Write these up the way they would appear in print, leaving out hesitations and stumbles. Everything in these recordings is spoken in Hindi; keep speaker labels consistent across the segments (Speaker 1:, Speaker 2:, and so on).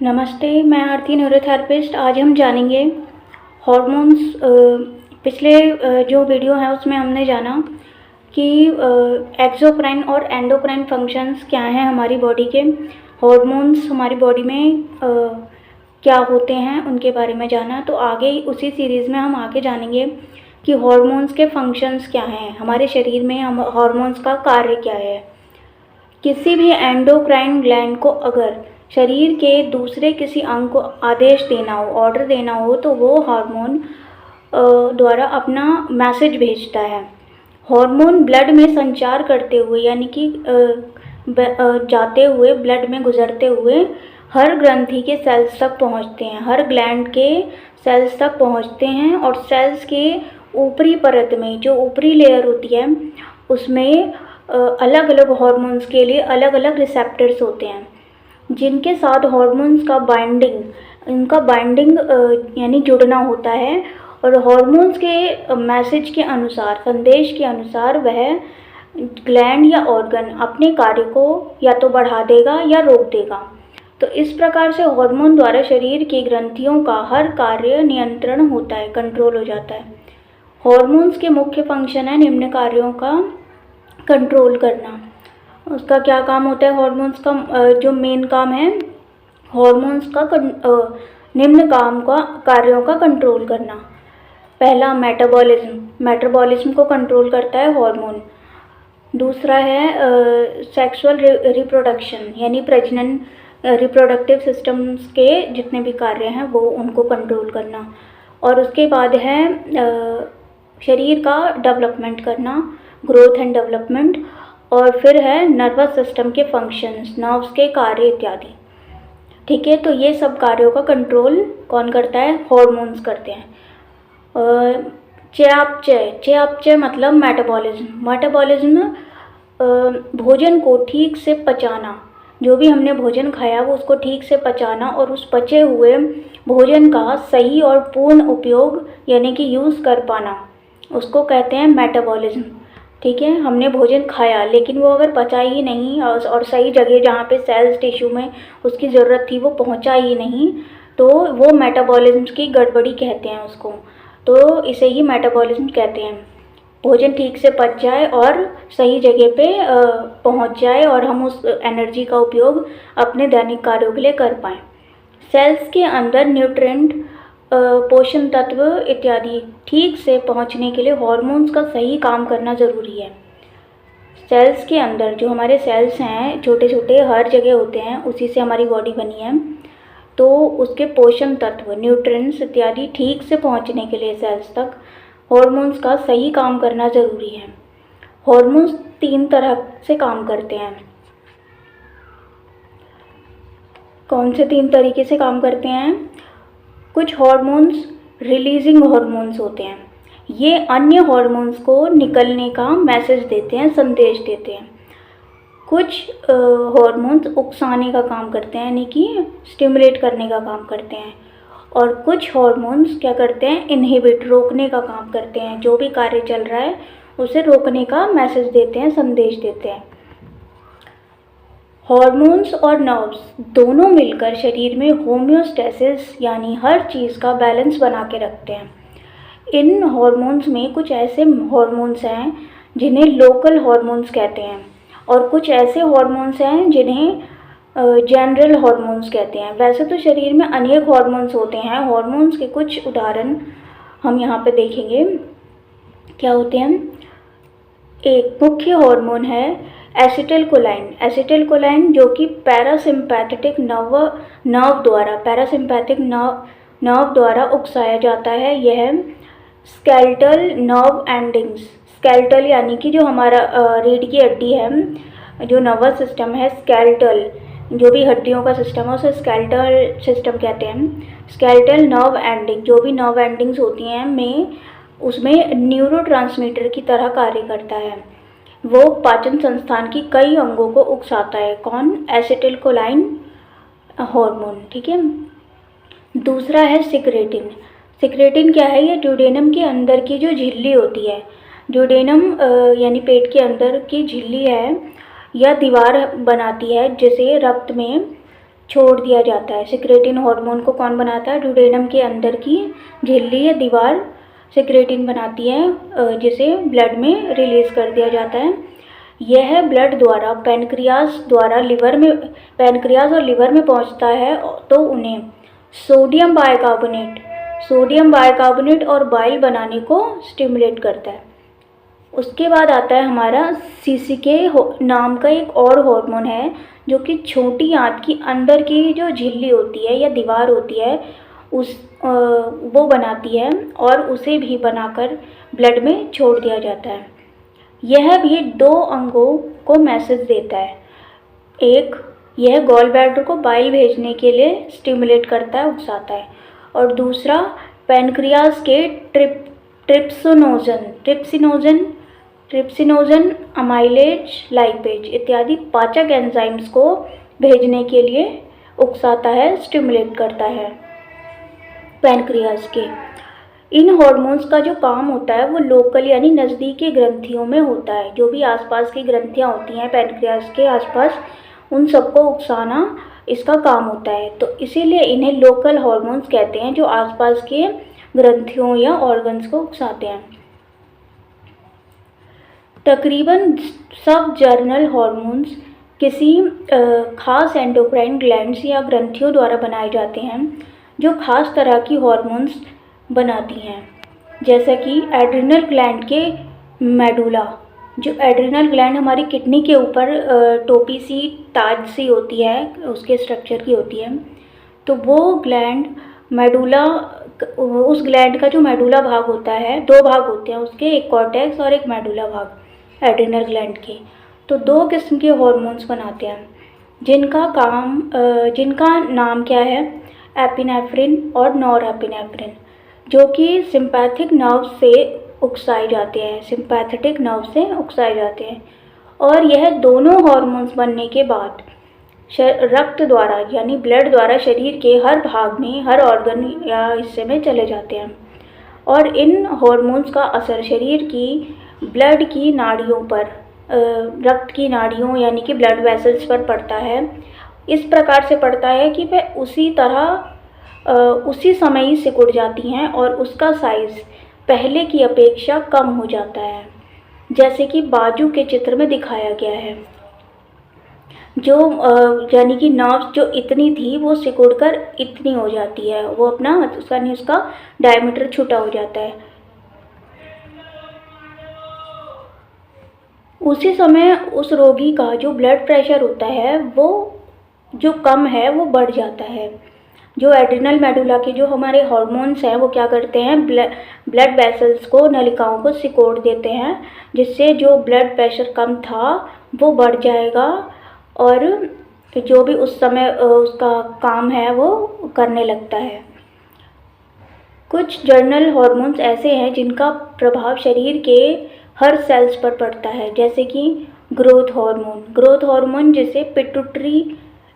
Speaker 1: नमस्ते, मैं आरती न्यूरोथेरेपिस्ट। आज हम जानेंगे हॉर्मोन्स। पिछले जो वीडियो है उसमें हमने जाना कि एक्सोक्राइन और एंडोक्राइन फंक्शंस क्या हैं हमारी बॉडी के। हॉर्मोन्स हमारी बॉडी में क्या होते हैं उनके बारे में जाना। तो आगे उसी सीरीज़ में हम आगे जानेंगे कि हॉर्मोन्स के फंक्शंस क्या हैं हमारे शरीर में, हम हॉर्मोन्स का कार्य क्या है। किसी भी एंडोक्राइन ग्लैंड को अगर शरीर के दूसरे किसी अंग को आदेश देना हो, ऑर्डर देना हो, तो वो हार्मोन द्वारा अपना मैसेज भेजता है। हार्मोन ब्लड में संचार करते हुए, यानी कि जाते हुए, ब्लड में गुजरते हुए हर ग्रंथि के सेल्स तक पहुंचते हैं, हर ग्लैंड के सेल्स तक पहुंचते हैं। और सेल्स के ऊपरी परत में, जो ऊपरी लेयर होती है, उसमें अलग अलग हार्मोन्स के लिए अलग अलग रिसेप्टर्स होते हैं, जिनके साथ हार्मोन्स का इनका बाइंडिंग यानी जुड़ना होता है। और हार्मोन्स के मैसेज के अनुसार, संदेश के अनुसार, वह ग्लैंड या ऑर्गन अपने कार्य को या तो बढ़ा देगा या रोक देगा। तो इस प्रकार से हार्मोन द्वारा शरीर की ग्रंथियों का हर कार्य नियंत्रण होता है, कंट्रोल हो जाता है। हार्मोन्स के मुख्य फंक्शन है निम्न कार्यों का कंट्रोल करना। उसका क्या काम होता है? हार्मोन्स का जो मेन काम है, हार्मोन्स का निम्न कार्यों का कंट्रोल करना। पहला, मेटाबॉलिज्म को कंट्रोल करता है हार्मोन। दूसरा है सेक्सुअल रिप्रोडक्शन, यानी प्रजनन, रिप्रोडक्टिव सिस्टम्स के जितने भी कार्य हैं वो उनको कंट्रोल करना। और उसके बाद है शरीर का डेवलपमेंट करना, ग्रोथ एंड डेवलपमेंट। और फिर है नर्वस सिस्टम के फंक्शंस, नर्व्स के कार्य इत्यादि। ठीक है, तो ये सब कार्यों का कंट्रोल कौन करता है? हार्मोन्स करते हैं। चयापचय मतलब मेटाबॉलिज्म भोजन को ठीक से पचाना, जो भी हमने भोजन खाया वो उसको ठीक से पचाना और उस पचे हुए भोजन का सही और पूर्ण उपयोग यानी कि यूज़ कर पाना, उसको कहते हैं मेटाबॉलिज्म। ठीक है, हमने भोजन खाया लेकिन वो अगर पचा ही नहीं और सही जगह जहाँ पे सेल्स टिश्यू में उसकी ज़रूरत थी वो पहुँचा ही नहीं, तो वो मेटाबॉलिज्म की गड़बड़ी कहते हैं उसको। तो इसे ही मेटाबॉलिज्म कहते हैं। भोजन ठीक से पच जाए और सही जगह पे पहुँच जाए और हम उस एनर्जी का उपयोग अपने दैनिक कार्यों के लिए कर पाएँ। सेल्स के अंदर न्यूट्रिएंट, पोषण तत्व इत्यादि ठीक से पहुंचने के लिए हार्मोन्स का सही काम करना ज़रूरी है। सेल्स के अंदर जो हमारे सेल्स हैं, छोटे छोटे हर जगह होते हैं, उसी से हमारी बॉडी बनी है। तो उसके पोषण तत्व, न्यूट्रिएंट्स इत्यादि ठीक से पहुंचने के लिए सेल्स तक हार्मोन्स का सही काम करना ज़रूरी है। हार्मोन्स 3 तरह से काम करते हैं। कौन से 3 तरीके से काम करते हैं? कुछ हार्मोन्स रिलीजिंग हार्मोन्स होते हैं, ये अन्य हार्मोन्स को निकलने का मैसेज देते हैं, संदेश देते हैं। कुछ हार्मोन्स उकसाने का काम करते हैं, यानी कि स्टिमुलेट करने का काम करते हैं। और कुछ हार्मोन्स क्या करते हैं? इनहिबिट, रोकने का काम करते हैं, जो भी कार्य चल रहा है उसे रोकने का मैसेज देते हैं, संदेश देते हैं। हार्मोन्स और नर्व्स दोनों मिलकर शरीर में होम्योस्टेसिस यानी हर चीज़ का बैलेंस बना के रखते हैं। इन हार्मोन्स में कुछ ऐसे हार्मोन्स हैं जिन्हें लोकल हार्मोन्स कहते हैं, और कुछ ऐसे हार्मोन्स हैं जिन्हें जनरल हार्मोन्स कहते हैं। वैसे तो शरीर में अनेक हार्मोन्स होते हैं। हार्मोन्स के कुछ उदाहरण हम यहाँ पे देखेंगे क्या होते हैं। एक मुख्य हार्मोन है एसिटिलकोलाइन, जो कि पैरासिम्पैथेटिक नर्व द्वारा उकसाया जाता है। यह स्केलेटल नर्व एंडिंग्स, स्केलेटल यानी कि जो हमारा रीढ़ की हड्डी है, जो नर्वस सिस्टम है, स्केलेटल, जो भी हड्डियों का सिस्टम है उसे स्केलेटल सिस्टम कहते हैं। स्केलेटल नर्व एंडिंग, जो भी नर्व एंडिंग्स होती हैं उसमें न्यूरोट्रांसमीटर की तरह कार्य करता है। वो पाचन संस्थान की कई अंगों को उकसाता है। कौन? Acetylcholine hormone. ठीक है। दूसरा है सिक्रेटिन क्या है? ये ड्यूडेनम के अंदर की जो झिल्ली होती है, ड्यूडेनम यानी पेट के अंदर की झिल्ली है, यह दीवार बनाती है जिसे रक्त में छोड़ दिया जाता है। सिक्रेटिन हार्मोन को कौन बनाता है? ड्यूडेनम के अंदर की झिल्ली या दीवार सिक्रेटिन बनाती है, जिसे ब्लड में रिलीज कर दिया जाता है। यह ब्लड द्वारा पैनक्रियास और लिवर में पहुंचता है, तो उन्हें सोडियम बाइकार्बोनेट और बाइल बनाने को स्टिमुलेट करता है। उसके बाद आता है हमारा सीसीके नाम का एक और हार्मोन है, जो कि छोटी आंत की अंदर की जो झिल्ली होती है या दीवार होती है वो बनाती है, और उसे भी बनाकर ब्लड में छोड़ दिया जाता है। यह भी 2 अंगों को मैसेज देता है। एक, यह गॉल ब्लैडर को बाइल भेजने के लिए स्टिमुलेट करता है, उकसाता है, और दूसरा पैनक्रियास के ट्रिप्सिनोजन, अमाइलेज, लाइपेज इत्यादि पाचक एंजाइम्स को भेजने के लिए उकसाता है, स्टिमुलेट करता है पैनक्रियास के। इन हार्मोन्स का जो काम होता है वो लोकल यानी नज़दीकी ग्रंथियों में होता है। जो भी आसपास की ग्रंथियां होती हैं पैनक्रियास के आसपास, उन सबको उकसाना इसका काम होता है। तो इसीलिए इन्हें लोकल हार्मोन्स कहते हैं, जो आसपास के ग्रंथियों या ऑर्गन्स को उकसाते हैं। तकरीबन सब जर्नल हार्मोन्स किसी खास एंडोक्राइन ग्लैंड्स या ग्रंथियों द्वारा बनाए जाते हैं, जो खास तरह की हार्मोन्स बनाती हैं। जैसा कि एड्रिनल ग्लैंड के मेडुला, जो एड्रिनल ग्लैंड हमारी किडनी के ऊपर टोपी सी ताज सी होती है, उसके स्ट्रक्चर की होती है, तो वो ग्लैंड मेडुला, उस ग्लैंड का जो मेडुला भाग होता है, 2 भाग होते हैं उसके, एक कॉर्टेक्स और एक मेडुला भाग एड्रिनल ग्लैंड के। तो 2 किस्म के हार्मोन्स बनाते हैं, जिनका नाम क्या है? एपिनेफ्रिन और नॉरएपिनेफ्रिन, जो कि सिंपैथिक नर्व से उकसाए जाते हैं। और यह दोनों हार्मोन्स बनने के बाद रक्त द्वारा यानी ब्लड द्वारा शरीर के हर भाग में, हर ऑर्गन या हिस्से में चले जाते हैं। और इन हार्मोन्स का असर शरीर की ब्लड की नाड़ियों पर, रक्त की नाड़ियों यानी कि ब्लड वेसल्स पर पड़ता है। इस प्रकार से पड़ता है कि वह उसी समय ही सिकुड़ जाती हैं, और उसका साइज़ पहले की अपेक्षा कम हो जाता है, जैसे कि बाजू के चित्र में दिखाया गया है। जो यानी कि नर्व जो इतनी थी वो सिकुड़कर इतनी हो जाती है, वो उसका डायमीटर छोटा हो जाता है। उसी समय उस रोगी का जो ब्लड प्रेशर होता है वो जो कम है वो बढ़ जाता है। जो एड्रिनल मेडुला के जो हमारे हार्मोन्स हैं वो क्या करते हैं? ब्लड वेसल्स को, नलिकाओं को सिकोड़ देते हैं, जिससे जो ब्लड प्रेशर कम था वो बढ़ जाएगा, और जो भी उस समय उसका काम है वो करने लगता है। कुछ जर्नल हार्मोन्स ऐसे हैं जिनका प्रभाव शरीर के हर सेल्स पर पड़ता है, जैसे कि ग्रोथ हार्मोन जिसे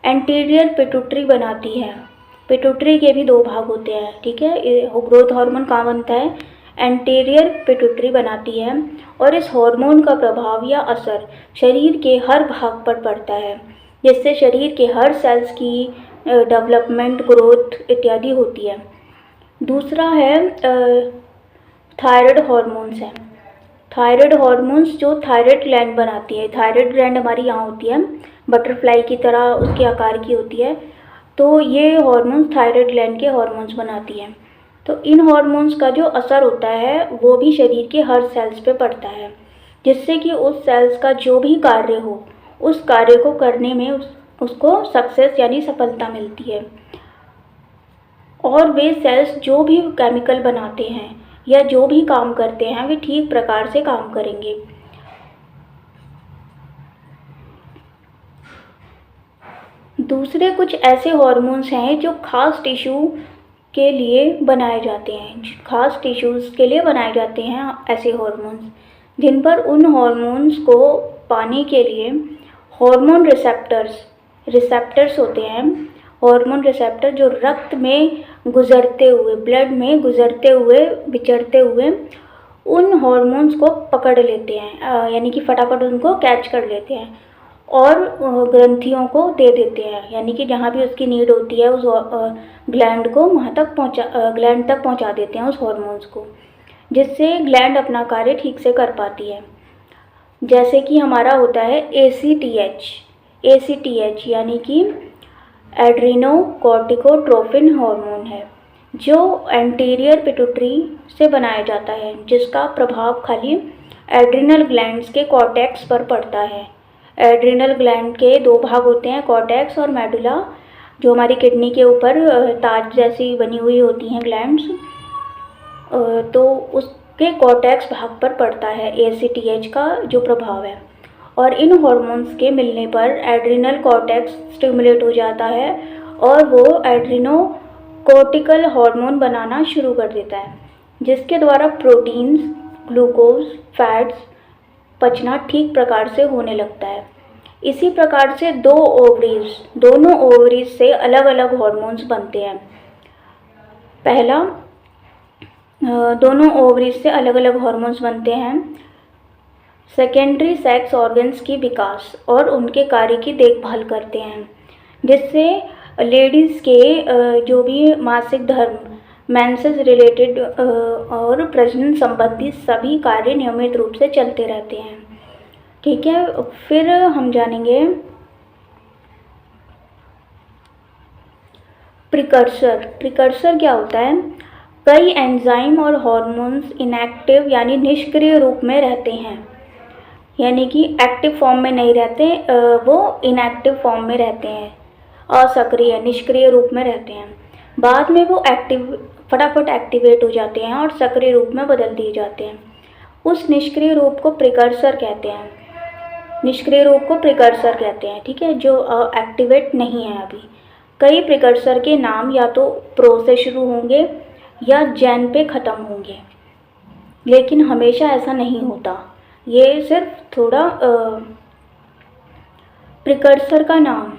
Speaker 1: एंटीरियर पिट्यूटरी बनाती है। पिट्यूटरी के भी 2 भाग होते हैं, ठीक है। ग्रोथ हार्मोन कहाँ बनता है? एंटीरियर पिट्यूटरी बनाती है, और इस हार्मोन का प्रभाव या असर शरीर के हर भाग पर पड़ता है, जिससे शरीर के हर सेल्स की डेवलपमेंट, ग्रोथ इत्यादि होती है। दूसरा है थायराइड हार्मोन्स है। थायराइड हार्मोन्स जो थायराइड ग्लैंड बनाती है। थायराइड ग्लैंड हमारी यहाँ होती है, बटरफ्लाई की तरह उसके आकार की होती है। तो ये हार्मोन्स थायराइड ग्लैंड के हार्मोन्स बनाती है। तो इन हार्मोन्स का जो असर होता है वो भी शरीर के हर सेल्स पे पड़ता है, जिससे कि उस सेल्स का जो भी कार्य हो, उस कार्य को करने में उसको सक्सेस यानी सफलता मिलती है। और वे सेल्स जो भी केमिकल बनाते हैं या जो भी काम करते हैं वे ठीक प्रकार से काम करेंगे। दूसरे कुछ ऐसे हार्मोन्स हैं जो खास टिश्यू के लिए बनाए जाते हैं। खास टिश्यूज़ के लिए बनाए जाते हैं ऐसे हार्मोन्स, जिन पर उन हार्मोन्स को पाने के लिए हार्मोन रिसेप्टर्स होते हैं। हार्मोन रिसेप्टर जो रक्त में गुजरते हुए, ब्लड में गुजरते हुए, विचरते हुए उन हार्मोन्स को पकड़ लेते हैं, यानी कि फटाफट उनको कैच कर लेते हैं, और ग्रंथियों को दे देते हैं, यानी कि जहाँ भी उसकी नीड होती है उस ग्लैंड को वहाँ तक ग्लैंड तक पहुँचा देते हैं उस हॉर्मोन्स को, जिससे ग्लैंड अपना कार्य ठीक से कर पाती है। जैसे कि हमारा होता है ACTH यानी कि एड्रीनोकोर्टिकोट्रोपिन हार्मोन है, जो एंटीरियर पिट्यूटरी से बनाया जाता है, जिसका प्रभाव खाली एड्रिनल ग्लैंड्स के कॉर्टेक्स पर पड़ता है। एड्रिनल ग्लैंड के दो भाग होते हैं, कॉर्टेक्स और मेडुला, जो हमारी किडनी के ऊपर ताज जैसी बनी हुई होती हैं ग्लैंड्स, तो उसके कॉर्टेक्स भाग पर पड़ता है ACTH का जो प्रभाव है। और इन हॉर्मोन्स के मिलने पर एड्रिनल कॉर्टेक्स स्टिमुलेट हो जाता है और वो एड्रिनोकोर्टिकल हार्मोन बनाना शुरू कर देता है, जिसके द्वारा प्रोटीन्स, ग्लूकोज, फैट्स पचना ठीक प्रकार से होने लगता है। इसी प्रकार से दोनों ओवरीज से अलग अलग हॉर्मोन्स बनते हैं। पहला, दोनों ओवरीज से अलग अलग हॉर्मोन्स बनते हैं। सेकेंडरी सेक्स ऑर्गन्स की विकास और उनके कार्य की देखभाल करते हैं, जिससे लेडीज़ के जो भी मासिक धर्म, मेंसेस रिलेटेड और प्रजनन संबंधी सभी कार्य नियमित रूप से चलते रहते हैं। ठीक है, फिर हम जानेंगे प्रिकर्सर क्या होता है। कई एंजाइम और हॉर्मोन्स इनएक्टिव यानी निष्क्रिय रूप में रहते हैं, यानी कि एक्टिव फॉर्म में नहीं रहते, वो इनएक्टिव फॉर्म में रहते हैं, असक्रिय निष्क्रिय रूप में रहते हैं। बाद में वो फटाफट एक्टिवेट हो जाते हैं और सक्रिय रूप में बदल दिए जाते हैं। उस निष्क्रिय रूप को प्रिकर्सर कहते हैं, निष्क्रिय रूप को प्रिकर्सर कहते हैं। ठीक है, जो एक्टिवेट नहीं है अभी। कई प्रिकर्सर के नाम या तो प्रो से शुरू होंगे या जैन पे ख़त्म होंगे, लेकिन हमेशा ऐसा नहीं होता। ये सिर्फ थोड़ा प्रिकर्सर का नाम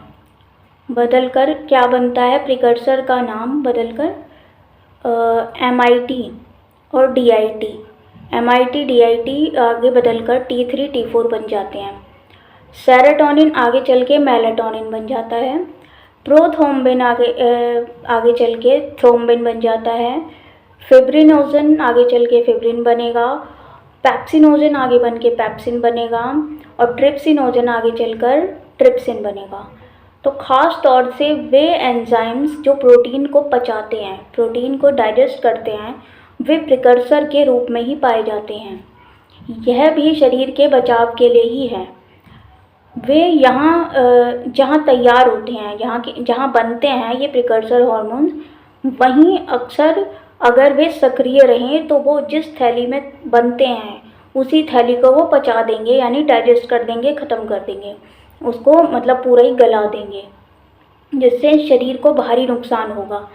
Speaker 1: बदलकर क्या बनता है, प्रिकर्सर का नाम बदलकर MIT और DIT, MIT DIT आगे बदलकर T3 T4 बन जाते हैं। सेरोटोनिन आगे चल के मेलाटोनिन बन जाता है। प्रोथ्रोम्बिन आगे चल के थ्रोम्बिन बन जाता है। फिब्रिनोजन आगे चल के फिब्रिन बनेगा। पैप्सिनोजन आगे बन के पैप्सिन बनेगा और ट्रिप्सिनोजन आगे चलकर ट्रिप्सिन बनेगा। तो ख़ास तौर से वे एंजाइम्स जो प्रोटीन को पचाते हैं, प्रोटीन को डाइजेस्ट करते हैं, वे प्रिकर्सर के रूप में ही पाए जाते हैं। यह भी शरीर के बचाव के लिए ही है। वे यहाँ जहाँ तैयार होते हैं, जहाँ बनते हैं ये प्रिकर्सर हार्मोन्स, वहीं अक्सर अगर वे सक्रिय रहें तो वो जिस थैली में बनते हैं उसी थैली को वो पचा देंगे, यानी डाइजेस्ट कर देंगे, ख़त्म कर देंगे उसको, मतलब पूरा ही गला देंगे, जिससे शरीर को भारी नुकसान होगा।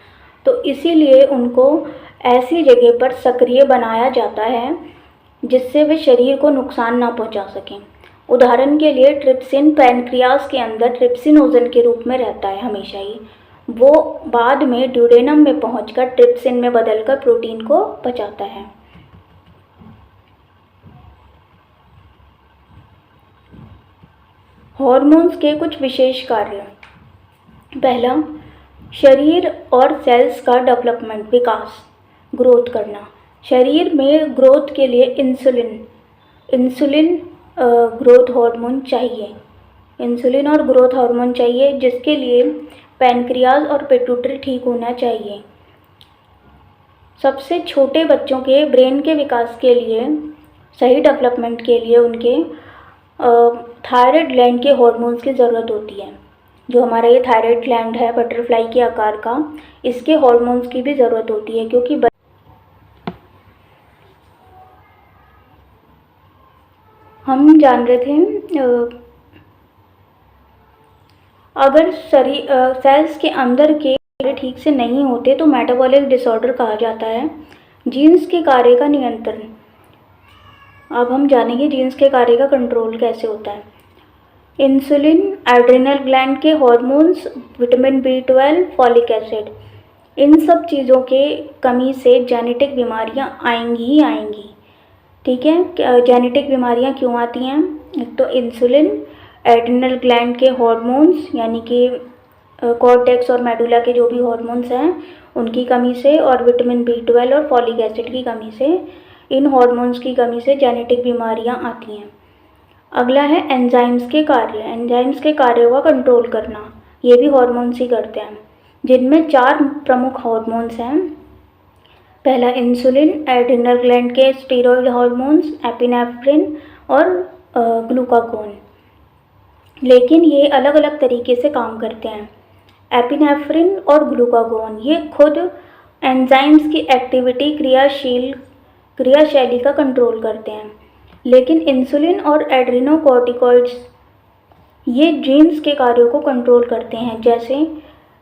Speaker 1: तो इसीलिए उनको ऐसी जगह पर सक्रिय बनाया जाता है जिससे वे शरीर को नुकसान ना पहुंचा सकें। उदाहरण के लिए ट्रिप्सिन पैनक्रियास के अंदर ट्रिप्सिनोजन के रूप में रहता है हमेशा ही, वो बाद में ड्यूडेनम में पहुंचकर ट्रिप्सिन में बदलकर प्रोटीन को पचाता है। हॉर्मोन्स के कुछ विशेष कार्य। पहला, शरीर और सेल्स का डेवलपमेंट, विकास, ग्रोथ करना। शरीर में ग्रोथ के लिए इंसुलिन ग्रोथ हार्मोन चाहिए, इंसुलिन और ग्रोथ हार्मोन चाहिए, जिसके लिए पैनक्रियाज और पिट्यूटरी ठीक होना चाहिए। सबसे छोटे बच्चों के ब्रेन के विकास के लिए, सही डेवलपमेंट के लिए उनके थायराइड ग्लैंड के हार्मोन्स की ज़रूरत होती है। जो हमारा ये थायराइड ग्लैंड है बटरफ्लाई के आकार का, इसके हार्मोन्स की भी ज़रूरत होती है, क्योंकि हम जान रहे थे अगर सेल्स के अंदर के ठीक से नहीं होते तो मेटाबॉलिक डिसऑर्डर कहा जाता है। जीन्स के कार्य का नियंत्रण। अब हम जानेंगे जीन्स के कार्य का कंट्रोल कैसे होता है। इंसुलिन, एड्रिनल ग्लैंड के hormones, vitamin B12, folic acid, इन सब चीज़ों के कमी से जेनेटिक बीमारियां आएंगी ही आएंगी। ठीक है, जेनेटिक बीमारियां क्यों आती हैं? एक तो इंसुलिन, एड्रिनल ग्लैंड के हॉर्मोन्स यानी कि कॉर्टेक्स और मेडुला के जो भी हॉर्मोन्स हैं उनकी कमी से, और विटामिन B12 और फॉलिक एसिड की कमी से, इन हॉर्मोन्स की कमी से जेनेटिक बीमारियां आती हैं। अगला है एंजाइम्स के कार्य। एंजाइम्स के कार्यों का कंट्रोल करना, ये भी हॉर्मोन्स ही करते हैं, जिनमें 4 प्रमुख हॉर्मोन्स हैं। पहला इंसुलिन, एड्रिनल ग्लैंड के स्टीरॉयड हॉर्मोन्स, एपिनेफ्रिन और ग्लूकागोन। लेकिन ये अलग अलग तरीके से काम करते हैं। एपिनेफ्रिन और ग्लूकागोन ये खुद एंजाइम्स की एक्टिविटी क्रियाशैली का कंट्रोल करते हैं, लेकिन इंसुलिन और एड्रिनोकॉर्टिकॉइड्स ये जीन्स के कार्यों को कंट्रोल करते हैं, जैसे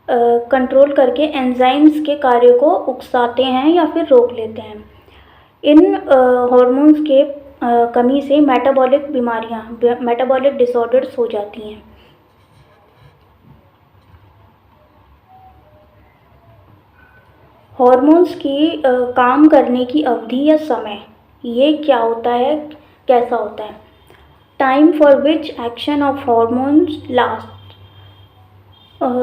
Speaker 1: कंट्रोल करके एंजाइम्स के कार्यों को उकसाते हैं या फिर रोक लेते हैं। इन हॉर्मोन्स के कमी से मेटाबॉलिक डिसऑर्डर्स हो जाती हैं। हॉर्मोन्स की काम करने की अवधि या समय, ये क्या होता है, कैसा होता है? Time for which action of hormones last.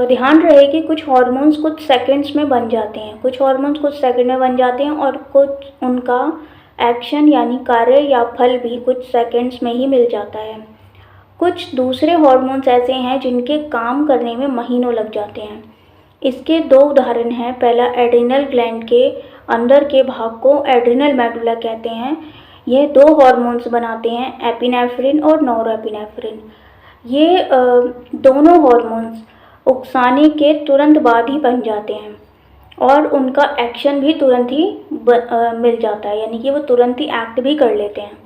Speaker 1: ध्यान रहे कि कुछ हॉर्मोन्स कुछ सेकंड्स में बन जाते हैं, कुछ हॉर्मोन्स कुछ सेकंड में बन जाते हैं, और कुछ उनका एक्शन यानी कार्य या फल भी कुछ सेकंड्स में ही मिल जाता है। कुछ दूसरे हॉर्मोन्स ऐसे हैं जिनके काम करने में महीनों लग जाते हैं। इसके 2 उदाहरण हैं। पहला, एड्रिनल ग्लैंड के अंदर के भाग को एड्रिनल मेडुला कहते हैं। ये 2 हॉर्मोन्स बनाते हैं, एपिनेफ्रिन और नॉरएपिनेफ्रिन। ये दोनों हॉर्मोन्स उकसाने के तुरंत बाद ही बन जाते हैं और उनका एक्शन भी तुरंत ही मिल जाता है, यानी कि वो तुरंत ही एक्ट भी कर लेते हैं,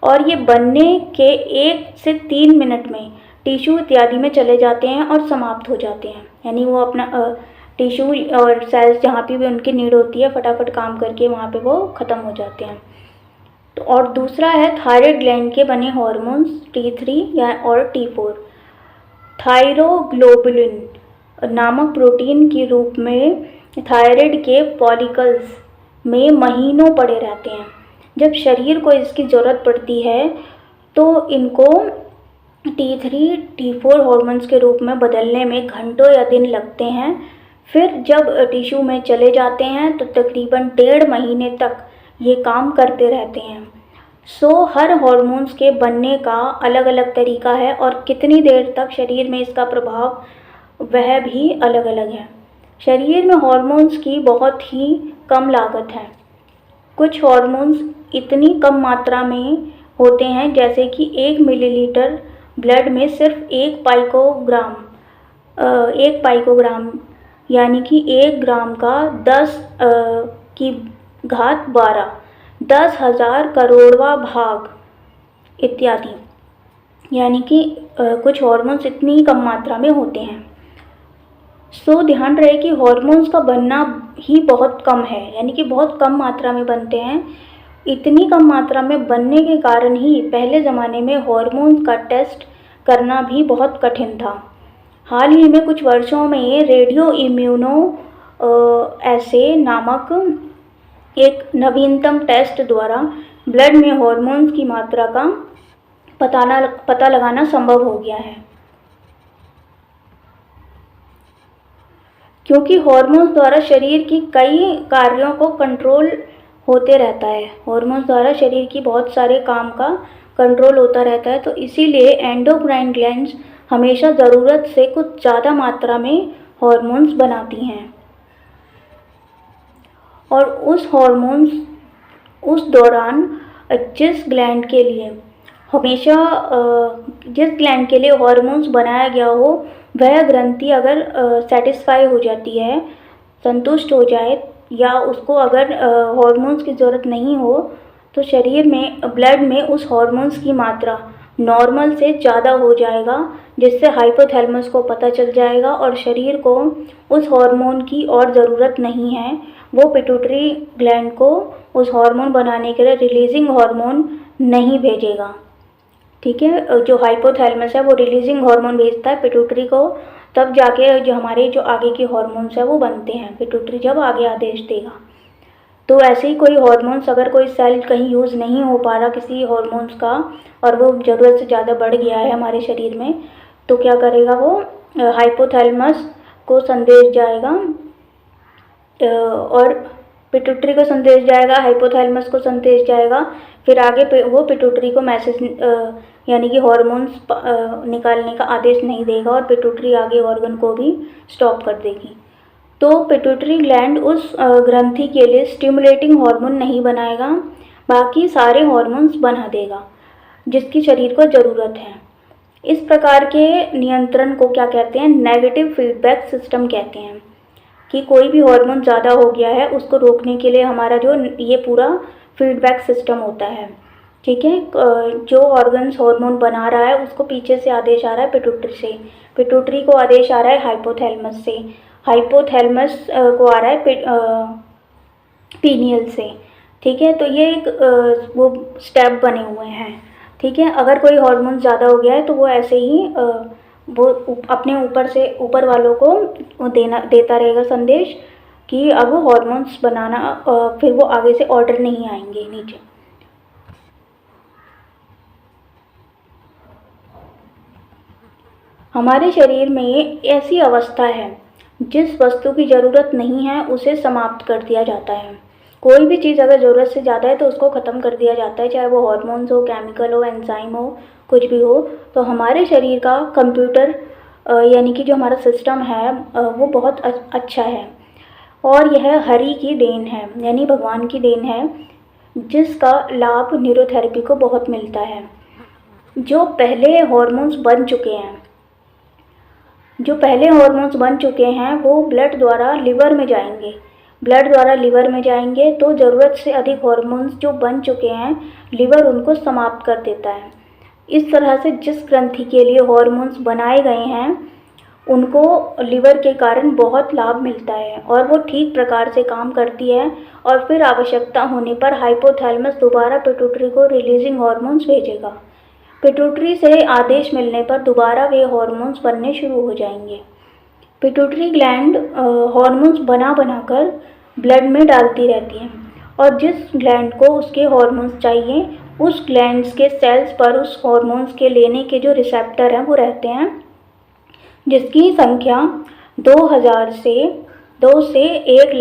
Speaker 1: और ये बनने के 1 से 3 मिनट में टिश्यू इत्यादि में चले जाते हैं और समाप्त हो जाते हैं। यानी वो अपना टिश्यू और सेल्स जहाँ पे भी उनकी नीड होती है फटाफट काम करके वहाँ पे वो ख़त्म हो जाते हैं। तो और दूसरा है थायराइड ग्लैंड के बने हॉर्मोन्स T3 या और T4। थायरोग्लोबुलिन नामक प्रोटीन के रूप में थायराइड के फॉलिकल्स में महीनों पड़े रहते हैं। जब शरीर को इसकी ज़रूरत पड़ती है तो इनको T3, T4 हॉर्मोन्स के रूप में बदलने में घंटों या दिन लगते हैं। फिर जब टिश्यू में चले जाते हैं तो तकरीबन 1.5 महीने तक ये काम करते रहते हैं। हर हॉर्मोन्स के बनने का अलग अलग तरीका है और कितनी देर तक शरीर में इसका प्रभाव वह भी अलग अलग है। शरीर में हॉर्मोन्स की बहुत ही कम लागत है। कुछ हॉर्मोन्स इतनी कम मात्रा में होते हैं जैसे कि 1 मिलीलीटर ब्लड में सिर्फ 1 पाइकोग्राम यानी कि 1 ग्राम का 10 की घात 12, 10,000 करोड़वां भाग इत्यादि, यानी कि कुछ हॉर्मोन्स इतनी कम मात्रा में होते हैं। ध्यान रहे कि हॉर्मोन्स का बनना ही बहुत कम है, यानी कि बहुत कम मात्रा में बनते हैं। इतनी कम मात्रा में बनने के कारण ही पहले ज़माने में हॉर्मोन्स का टेस्ट करना भी बहुत कठिन था। हाल ही में कुछ वर्षों में रेडियो इम्यूनो एसे नामक एक नवीनतम टेस्ट द्वारा ब्लड में हॉर्मोन्स की मात्रा का पता लगाना संभव हो गया है। क्योंकि हॉर्मोन्स द्वारा शरीर की कई कार्यों को कंट्रोल होते रहता है, हॉर्मोन्स द्वारा शरीर की बहुत सारे काम का कंट्रोल होता रहता है, तो इसीलिए एंडोक्राइन ग्लैंड्स हमेशा ज़रूरत से कुछ ज़्यादा मात्रा में हॉर्मोन्स बनाती हैं। और उस दौरान जिस ग्लैंड के लिए हॉर्मोन्स बनाया गया हो वह ग्रंथि अगर सेटिस्फाई हो जाती है, संतुष्ट हो जाए, या उसको अगर हॉर्मोन्स की ज़रूरत नहीं हो, तो शरीर में ब्लड में उस हॉर्मोन्स की मात्रा नॉर्मल से ज़्यादा हो जाएगा, जिससे हाइपोथैलेमस को पता चल जाएगा और शरीर को उस हार्मोन की और ज़रूरत नहीं है। वो पिट्यूटरी ग्लैंड को उस हार्मोन बनाने के लिए रिलीजिंग हार्मोन नहीं भेजेगा। ठीक है, जो हाइपोथैलेमस है वो रिलीजिंग हार्मोन भेजता है पिट्यूटरी को, तब जाके जो हमारे जो आगे के हार्मोन्स है वो बनते हैं, पिट्यूटरी जब आगे आदेश देगा। तो ऐसे ही कोई हार्मोन्स, अगर कोई सेल कहीं यूज़ नहीं हो पा रहा किसी हार्मोन्स का और वो ज़रूरत से ज़्यादा बढ़ गया है हमारे शरीर में, तो क्या करेगा वो, हाइपोथैलेमस को संदेश जाएगा और पिट्यूटरी को संदेश जाएगा, हाइपोथैलेमस को संदेश जाएगा, फिर आगे वो पिट्यूटरी को मैसेज यानी कि हार्मोन्स निकालने का आदेश नहीं देगा और पिट्यूटरी आगे ऑर्गन को भी स्टॉप कर देगी। तो पिट्यूटरी ग्लैंड उस ग्रंथि के लिए स्टिमुलेटिंग हार्मोन नहीं बनाएगा, बाकी सारे हार्मोन्स बना देगा जिसकी शरीर को ज़रूरत है। इस प्रकार के नियंत्रण को क्या कहते हैं, नेगेटिव फीडबैक सिस्टम कहते हैं, कि कोई भी हार्मोन ज़्यादा हो गया है उसको रोकने के लिए हमारा जो ये पूरा फीडबैक सिस्टम होता है, ठीक है। जो ऑर्गन्स हार्मोन बना रहा है उसको पीछे से आदेश आ रहा है पिट्यूटरी से, पिट्यूटरी को आदेश आ रहा है हाइपोथैलेमस से, हाइपोथैलेमस को आ रहा है पीनियल से, ठीक है। तो ये एक वो स्टेप बने हुए हैं, ठीक है। अगर कोई हार्मोन ज़्यादा हो गया है तो वो ऐसे ही वो अपने ऊपर से ऊपर वालों को देता रहेगा संदेश कि अब हार्मोन्स बनाना, फिर वो आगे से ऑर्डर नहीं आएंगे नीचे। हमारे शरीर में ऐसी अवस्था है जिस वस्तु की ज़रूरत नहीं है उसे समाप्त कर दिया जाता है। कोई भी चीज़ अगर ज़रूरत से ज़्यादा है तो उसको ख़त्म कर दिया जाता है, चाहे वो हार्मोन्स हो, केमिकल हो, एंजाइम हो, कुछ भी हो। तो हमारे शरीर का कंप्यूटर यानी कि जो हमारा सिस्टम है वो बहुत अच्छा है और यह हरि की देन है, यानी भगवान की देन है, जिसका लाभ न्यूरोथेरेपी को बहुत मिलता है। जो पहले हार्मोन्स बन चुके हैं वो ब्लड द्वारा लिवर में जाएंगे, तो ज़रूरत से अधिक हार्मोन्स जो बन चुके हैं लिवर उनको समाप्त कर देता है। इस तरह से जिस ग्रंथि के लिए हार्मोन्स बनाए गए हैं उनको लिवर के कारण बहुत लाभ मिलता है और वो ठीक प्रकार से काम करती है और फिर आवश्यकता होने पर हाइपोथैलेमस दोबारा पिट्यूटरी को रिलीजिंग हार्मोन्स भेजेगा। पिट्यूटरी से आदेश मिलने पर दोबारा वे हार्मोन्स बनने शुरू हो जाएंगे। पिट्यूटरी ग्लैंड हार्मोन्स बनाकर ब्लड में डालती रहती है और जिस ग्लैंड को उसके हार्मोन्स चाहिए उस ग्लैंड्स के सेल्स पर उस हार्मोन्स के लेने के जो रिसेप्टर हैं वो रहते हैं, जिसकी संख्या 2000 से 1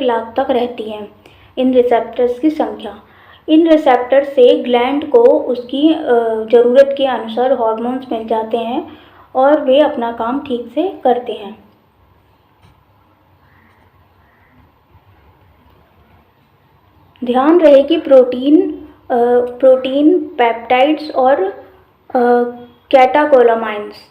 Speaker 1: लाख तक रहती है। इन रिसेप्टर्स की संख्या, इन रिसेप्टर से ग्लैंड को उसकी ज़रूरत के अनुसार हार्मोन्स मिल जाते हैं और वे अपना काम ठीक से करते हैं। ध्यान रहे कि प्रोटीन, पेप्टाइड्स और कैटाकोलामाइंस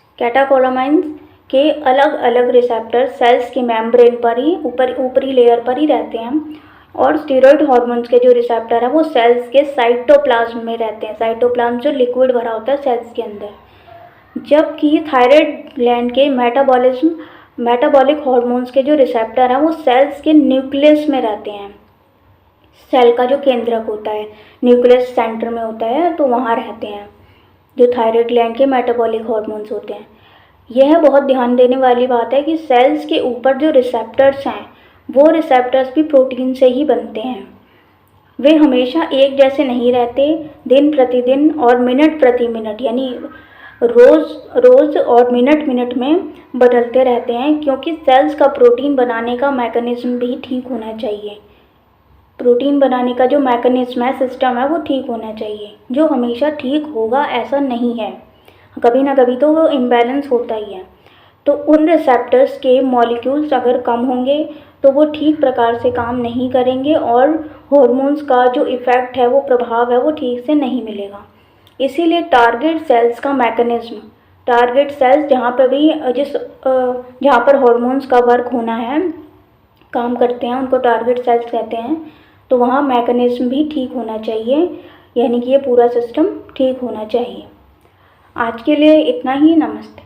Speaker 1: के अलग अलग रिसेप्टर सेल्स के मेम्ब्रेन पर ही ऊपरी लेयर पर ही रहते हैं और स्टीरॉयड हार्मोन्स के जो रिसेप्टर हैं वो सेल्स के साइटोप्लाज्म में रहते हैं। साइटोप्लाज्म जो लिक्विड भरा होता है सेल्स के अंदर, जबकि थायराइड ग्लैंड के मेटाबॉलिक हार्मोन्स के जो रिसेप्टर हैं वो सेल्स के न्यूक्लियस में रहते हैं। सेल का जो केंद्रक होता है न्यूक्लियस सेंटर में होता है, तो वहाँ रहते हैं जो थायराइड ग्लैंड के मेटाबॉलिक हार्मोन्स होते हैं। यह बहुत ध्यान देने वाली बात है कि सेल्स के ऊपर जो रिसेप्टर्स हैं वो रिसेप्टर्स भी प्रोटीन से ही बनते हैं। वे हमेशा एक जैसे नहीं रहते, दिन प्रतिदिन और मिनट प्रति मिनट यानी रोज़ और मिनट में बदलते रहते हैं, क्योंकि सेल्स का प्रोटीन बनाने का मैकेनिज्म भी ठीक होना चाहिए। प्रोटीन बनाने का जो मैकेनिज्म है, सिस्टम है, वो ठीक होना चाहिए। जो हमेशा ठीक होगा ऐसा नहीं है, कभी ना कभी तो वो इम्बैलेंस होता ही है। तो उन रिसेप्टर्स के मॉलिक्यूल्स अगर कम होंगे तो वो ठीक प्रकार से काम नहीं करेंगे और हॉर्मोन्स का जो इफ़ेक्ट है, वो प्रभाव है, वो ठीक से नहीं मिलेगा। इसीलिए टारगेट सेल्स का मैकेनिज्म, टारगेट सेल्स जहाँ पर हॉर्मोन्स का वर्क होना है, काम करते हैं, उनको टारगेट सेल्स कहते हैं। तो वहाँ मैकेनिज्म भी ठीक होना चाहिए, यानी कि ये पूरा सिस्टम ठीक होना चाहिए। आज के लिए इतना ही। नमस्ते।